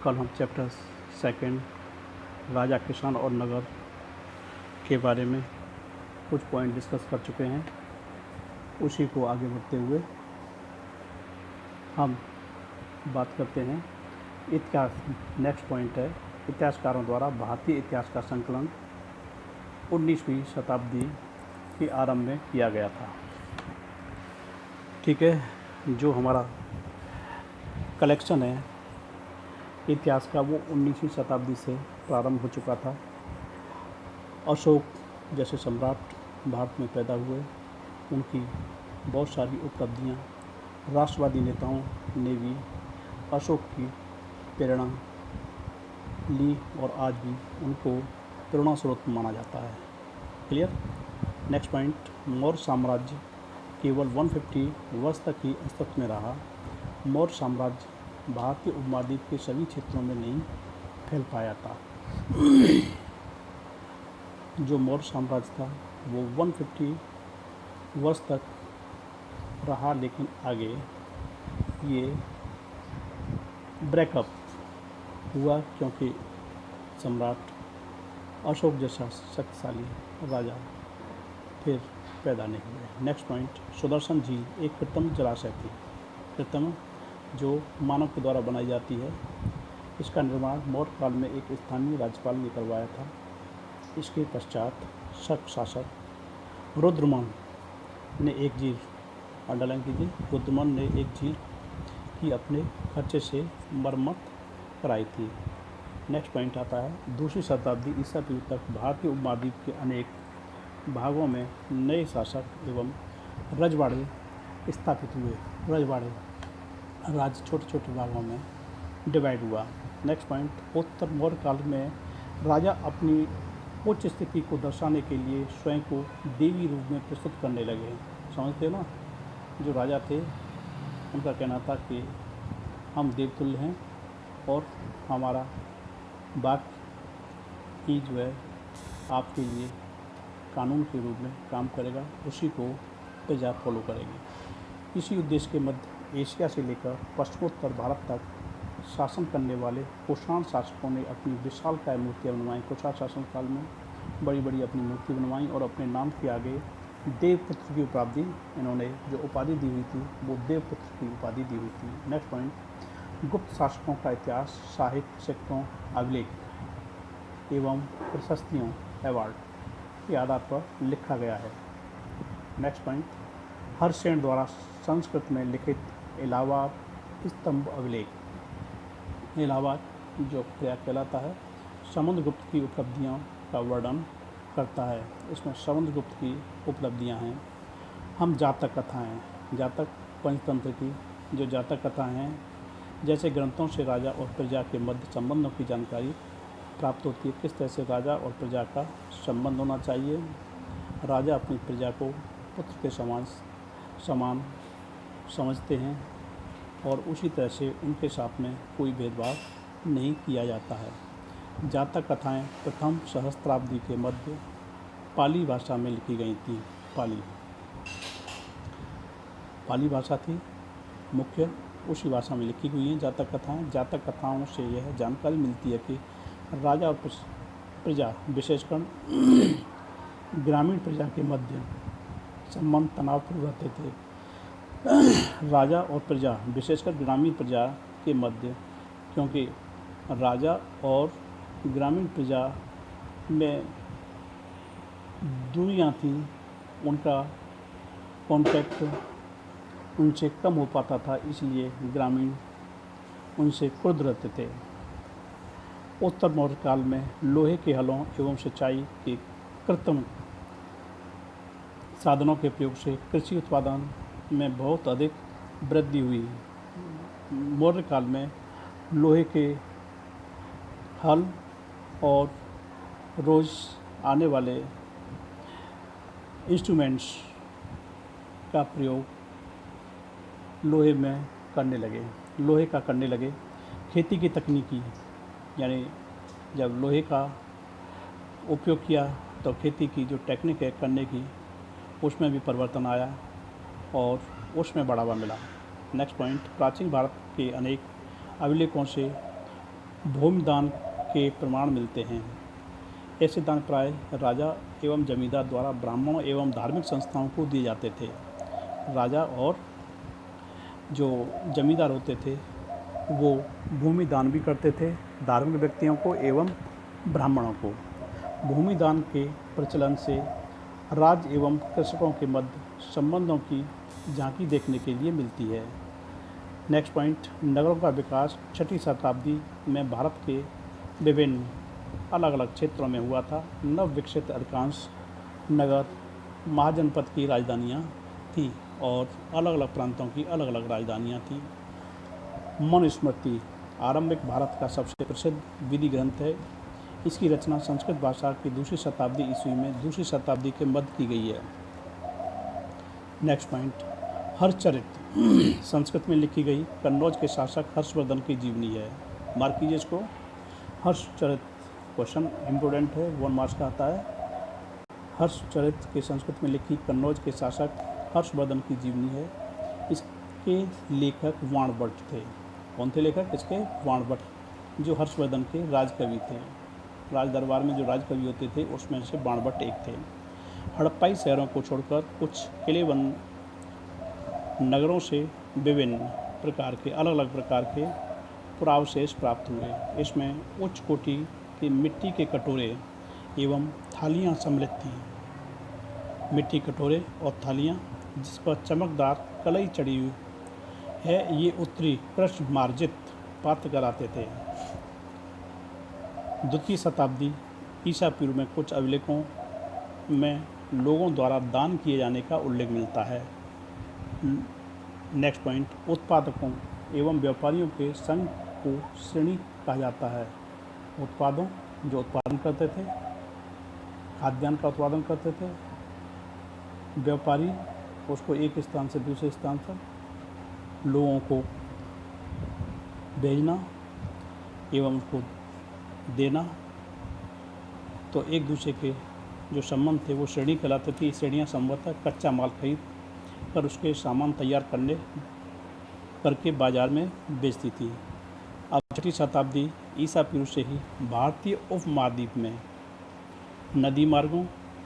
कल हम chapter second राजा किसान और नगर के बारे में कुछ पॉइंट डिस्कस कर चुके हैं। उसी को आगे बढ़ते हुए हम बात करते हैं इतिहास। नेक्स्ट पॉइंट है इतिहासकारों द्वारा भारतीय इतिहास का संकलन 19वीं शताब्दी के आरंभ में किया गया था। ठीक है, जो हमारा कलेक्शन है इतिहास का वो 19वीं शताब्दी से प्रारंभ हो चुका था। अशोक जैसे सम्राट भारत में पैदा हुए, उनकी बहुत सारी उपलब्धियाँ राष्ट्रवादी नेताओं ने भी अशोक की प्रेरणा ली और आज भी उनको प्रेरणा स्रोत माना जाता है। क्लियर। नेक्स्ट पॉइंट, मौर्य साम्राज्य केवल 150 वर्ष तक ही अस्तित्व में रहा। मौर्य साम्राज्य भारतीय उपमहाद्वीप के सभी क्षेत्रों में नहीं फैल पाया था। जो मौर्य साम्राज्य था वो 150 वर्ष तक रहा, लेकिन आगे ये ब्रेकअप हुआ क्योंकि सम्राट अशोक जैसा शक्तिशाली राजा फिर पैदा नहीं हुए। नेक्स्ट पॉइंट, सुदर्शन झील एक कृत्रिम जलाशय थी, कृत्रिम जो मानव के द्वारा बनाई जाती है। इसका निर्माण मौर्य काल में एक स्थानीय राज्यपाल ने करवाया था। इसके पश्चात शक शासक रुद्रमन ने एक झील, अंडरलाइन कीजिए, रुद्रमन ने एक झील की अपने खर्चे से मरम्मत कराई थी। नेक्स्ट पॉइंट आता है दूसरी शताब्दी ईसा पूर्व तक भारतीय उपमहाद्वीप के अनेक भागों में नए शासक एवं रजवाड़े स्थापित हुए। रजवाड़े राज्य छोटे छोटे भागों में डिवाइड हुआ। नेक्स्ट पॉइंट, उत्तर मौर्य काल में राजा अपनी उच्च स्थिति को दर्शाने के लिए स्वयं को देवी रूप में प्रस्तुत करने लगे। समझते हो ना, जो राजा थे उनका कहना था कि हम देवतुल्य हैं और हमारा बात ही जो है आपके लिए कानून के रूप में काम करेगा, उसी को प्रजा फॉलो करेगी। इसी उद्देश्य के मध्य एशिया से लेकर पश्चिमोत्तर भारत तक शासन करने वाले कुषाण शासकों ने अपनी विशालकाय मूर्तियाँ बनवाई। कुषाण शासन काल में बड़ी बड़ी अपनी मूर्ति बनवाई और अपने नाम के आगे देवपुत्र की उपाधि, इन्होंने जो उपाधि दी हुई थी वो देवपुत्र की उपाधि दी हुई थी। नेक्स्ट पॉइंट, गुप्त शासकों का इतिहास साहित्य, सिक्कों, अभिलेख एवं प्रशस्तियों, अवार्ड के आधार पर लिखा गया है। नेक्स्ट पॉइंट, हर्षसेन द्वारा संस्कृत में लिखित इलाहाबाद स्तंभ अभिलेख, इलाहाबाद जो प्रयाग कहलाता है, समुद्रगुप्त की उपलब्धियों का वर्णन करता है। इसमें समुद्रगुप्त की उपलब्धियां हैं। हम जातक कथाएँ, जातक पंचतंत्र की जो जातक कथाएँ हैं, जैसे ग्रंथों से राजा और प्रजा के मध्य संबंधों की जानकारी प्राप्त होती है। किस तरह से राजा और प्रजा का संबंध होना चाहिए, राजा अपनी प्रजा को पुत्र के समान समझते हैं और उसी तरह से उनके साथ में कोई भेदभाव नहीं किया जाता है। जातक कथाएं प्रथम सहस्त्राब्दी के मध्य पाली भाषा में लिखी गई थी। पाली भाषा थी मुख्य, उसी भाषा में लिखी हुई हैं जातक कथाएं। जातक कथाओं से यह जानकारी मिलती है कि राजा और प्रजा, विशेषकर ग्रामीण प्रजा के मध्य संबंध तनावपूर्ण रहते थे। राजा और प्रजा, विशेषकर ग्रामीण प्रजा के मध्य, क्योंकि राजा और ग्रामीण प्रजा में दूरियां थीं, उनका कॉन्टैक्ट उनसे कम हो पाता था, इसलिए ग्रामीण उनसे क्रुद्ध रहते थे। उत्तर मौर्य काल में लोहे के हलों एवं सिंचाई के कृत्रिम साधनों के प्रयोग से कृषि उत्पादन में बहुत अधिक वृद्धि हुई। मौर्य काल में लोहे के हल और रोज आने वाले इंस्ट्रूमेंट्स का प्रयोग लोहे का करने लगे। खेती की तकनीकी, यानी जब लोहे का उपयोग किया तो खेती की जो टेक्निक है करने की, उसमें भी परिवर्तन आया और उसमें बढ़ावा मिला। नेक्स्ट पॉइंट, प्राचीन भारत के अनेक अभिलेखों से भूमि दान के प्रमाण मिलते हैं। ऐसे दान प्राय राजा एवं जमींदार द्वारा ब्राह्मणों एवं धार्मिक संस्थाओं को दिए जाते थे। राजा और जो जमींदार होते थे वो भूमि दान भी करते थे धार्मिक व्यक्तियों को एवं ब्राह्मणों को। भूमि दान के प्रचलन से राज्य एवं कृषकों के मध्य संबंधों की झांकी देखने के लिए मिलती है। नेक्स्ट पॉइंट, नगरों का विकास 6वीं शताब्दी में भारत के विभिन्न अलग अलग क्षेत्रों में हुआ था। नव विकसित अधिकांश नगर महाजनपद की राजधानियाँ थी और अलग अलग प्रांतों की अलग अलग राजधानियाँ थी। मनुस्मृति आरंभिक भारत का सबसे प्रसिद्ध विधि ग्रंथ है। इसकी रचना संस्कृत भाषा की 2वीं शताब्दी ईस्वी में 2वीं शताब्दी के मध्य की गई है। नेक्स्ट पॉइंट, हर्षचरित संस्कृत में लिखी गई कन्नौज के शासक हर्षवर्धन की जीवनी है। मार्क कीजिए इसको। हर्षचरित क्वेश्चन इम्पोर्टेंट है, 1 मार्क्स का आता है। हर्षचरित के संस्कृत में लिखी कन्नौज के शासक हर्षवर्धन की जीवनी है। इसके लेखक वाणभट्ट थे। कौन थे लेखक इसके? वाणभट्ट, जो हर्षवर्धन के राजकवि थे। राज दरबार में जो राजकवि होते थे उसमें से वाणभट्ट एक थे। हड़प्पाई शहरों को छोड़कर कुछ किलेबंद नगरों से विभिन्न प्रकार के अलग अलग प्रकार के पुरावशेष प्राप्त हुए। इसमें उच्च कोटि के मिट्टी के कटोरे एवं थालियाँ सम्मिलित थीं। मिट्टी कटोरे और थालियाँ जिस पर चमकदार कलई चढ़ी हुई है, ये उत्तरी कृष्ण मार्जित पात्र कराते थे। 2वीं शताब्दी ईसा पूर्व में कुछ अभिलेखों में लोगों द्वारा दान किए जाने का उल्लेख मिलता है। नेक्स्ट पॉइंट, उत्पादकों एवं व्यापारियों के संघ को श्रेणी कहा जाता है। उत्पादों जो उत्पादन करते थे, खाद्यान्न का उत्पादन करते थे। व्यापारी उसको एक स्थान से दूसरे स्थान तक लोगों को भेजना एवं उसको देना। तो एक दूसरे के जो संबंध थे वो श्रेणी कहलाते थे। श्रेणियाँ संभवतः कच्चा माल खरीद कर उसके सामान तैयार करके बाजार में बेचती थी। अब 6वीं शताब्दी ईसा पूर्व से ही भारतीय उपमहाद्वीप में नदी मार्गों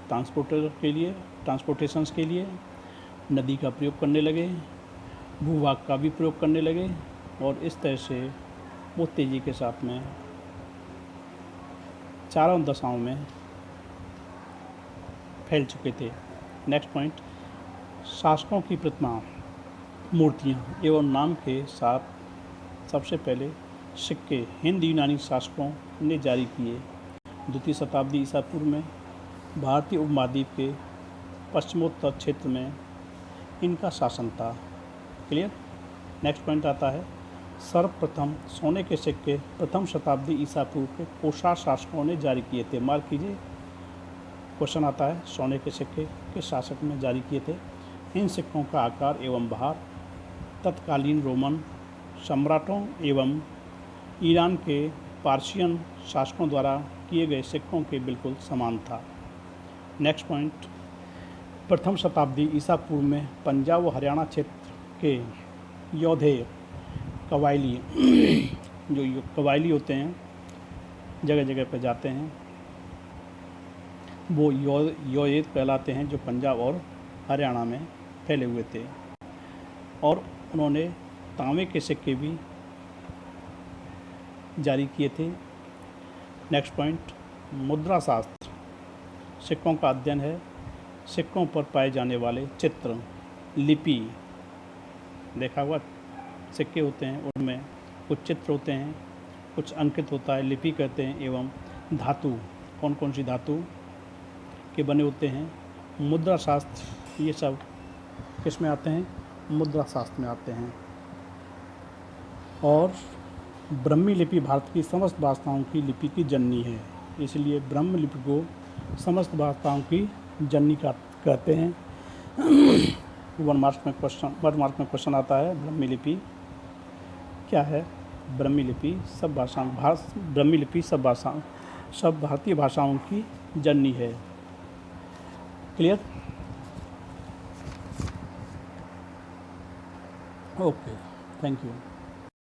ट्रांसपोर्टेशंस के लिए नदी का प्रयोग करने लगे, भूभाग का भी प्रयोग करने लगे और इस तरह से वो तेज़ी के साथ में चारों दिशाओं में फैल चुके थे। नेक्स्ट पॉइंट, शासकों की प्रतिमा मूर्तियाँ एवं नाम के साथ सबसे पहले सिक्के हिंद यूनानी शासकों ने जारी किए। 2वीं शताब्दी ईसा पूर्व में भारतीय उपमहाद्वीप के पश्चिमोत्तर क्षेत्र में इनका शासन था। क्लियर। नेक्स्ट पॉइंट आता है, सर्वप्रथम सोने के सिक्के प्रथम शताब्दी ईसा पूर्व के कोषार शासकों ने जारी किए थे। मार्क कीजिए, क्वेश्चन आता है सोने के सिक्के के शासक ने जारी किए थे। इन सिक्कों का आकार एवं भार तत्कालीन रोमन सम्राटों एवं ईरान के पार्शियन शासकों द्वारा किए गए सिक्कों के बिल्कुल समान था। नेक्स्ट पॉइंट, प्रथम शताब्दी ईसा पूर्व में पंजाब व हरियाणा क्षेत्र के योधे कबायली जो कबायली होते हैं जगह जगह पर जाते हैं, वो योधे कहलाते हैं, जो पंजाब और हरियाणा में फैले हुए थे। और उन्होंने तांबे के सिक्के भी जारी किए थे। नेक्स्ट पॉइंट, मुद्रा शास्त्र सिक्कों का अध्ययन है। सिक्कों पर पाए जाने वाले चित्र, लिपि, देखा हुआ सिक्के होते हैं उनमें कुछ चित्र होते हैं, कुछ अंकित होता है, लिपि कहते हैं। एवं धातु, कौन कौन सी धातु के बने होते हैं, मुद्रा शास्त्र, ये सब किस में आते हैं? मुद्रा शास्त्र में आते हैं। और ब्राह्मी लिपि भारत की समस्त भाषाओं की लिपि की जननी है, इसलिए ब्राह्मी लिपि को समस्त भाषाओं की जननी कहते हैं। 1 मार्क में क्वेश्चन आता है, ब्राह्मी लिपि क्या है? ब्राह्मी लिपि सब भारतीय भाषाओं की जननी है। क्लियर? Okay, thank you.